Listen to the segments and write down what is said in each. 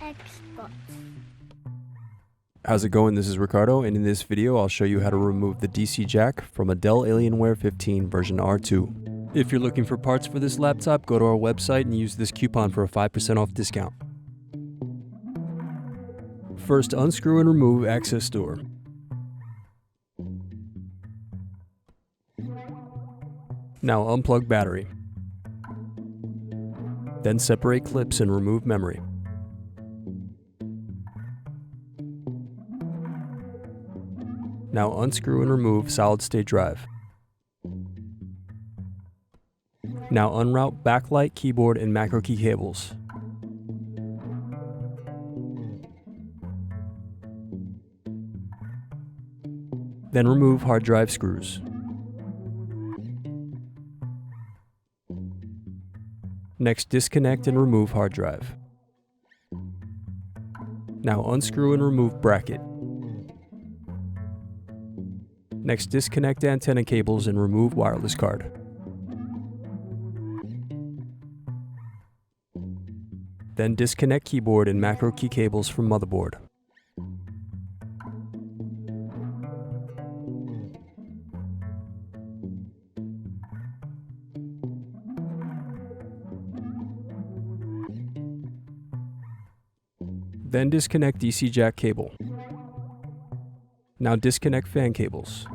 Xbox. How's it going? This is Ricardo, and in this video I'll show you how to remove the DC jack from a Dell Alienware 15 version R2. If you're looking for parts for this laptop, go to our website and use this coupon for a 5% off discount. First, unscrew and remove access door. Now unplug battery. Then separate clips and remove memory. Now unscrew and remove solid-state drive. Now unroute backlight, keyboard, and macro key cables. Then remove hard drive screws. Next, disconnect and remove hard drive. Now unscrew and remove bracket. Next, disconnect antenna cables and remove wireless card. Then disconnect keyboard and macro key cables from motherboard. Then disconnect DC jack cable. Now disconnect fan cables.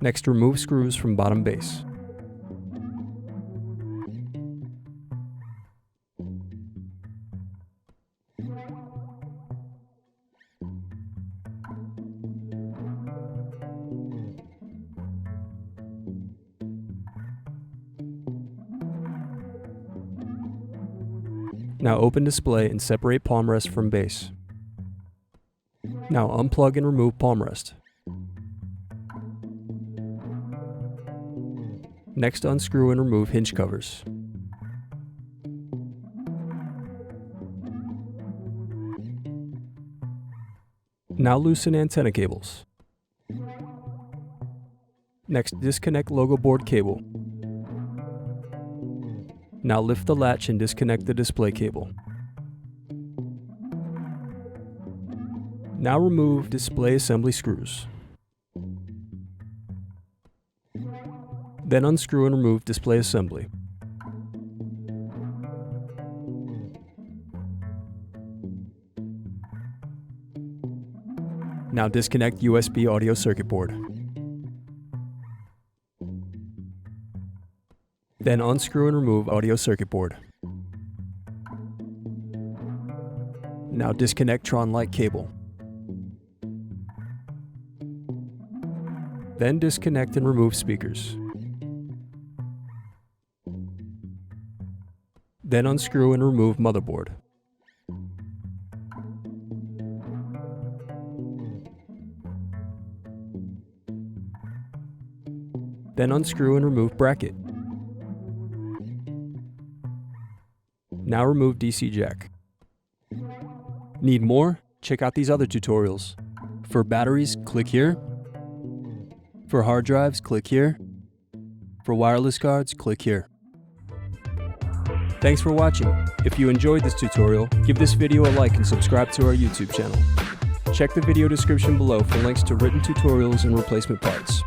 Next, remove screws from bottom base. Now open display and separate palmrest from base. Now unplug and remove palmrest. Next, unscrew and remove hinge covers. Now loosen antenna cables. Next, disconnect logo board cable. Now lift the latch and disconnect the display cable. Now remove display assembly screws. Then unscrew and remove display assembly. Now disconnect USB audio circuit board. Then unscrew and remove audio circuit board. Now disconnect Tren Light cable. Then disconnect and remove speakers. Then unscrew and remove motherboard. Then unscrew and remove bracket. Now remove DC jack. Need more? Check out these other tutorials. For batteries, click here. For hard drives, click here. For wireless cards, click here. Thanks for watching. If you enjoyed this tutorial, give this video a like and subscribe to our YouTube channel. Check the video description below for links to written tutorials and replacement parts.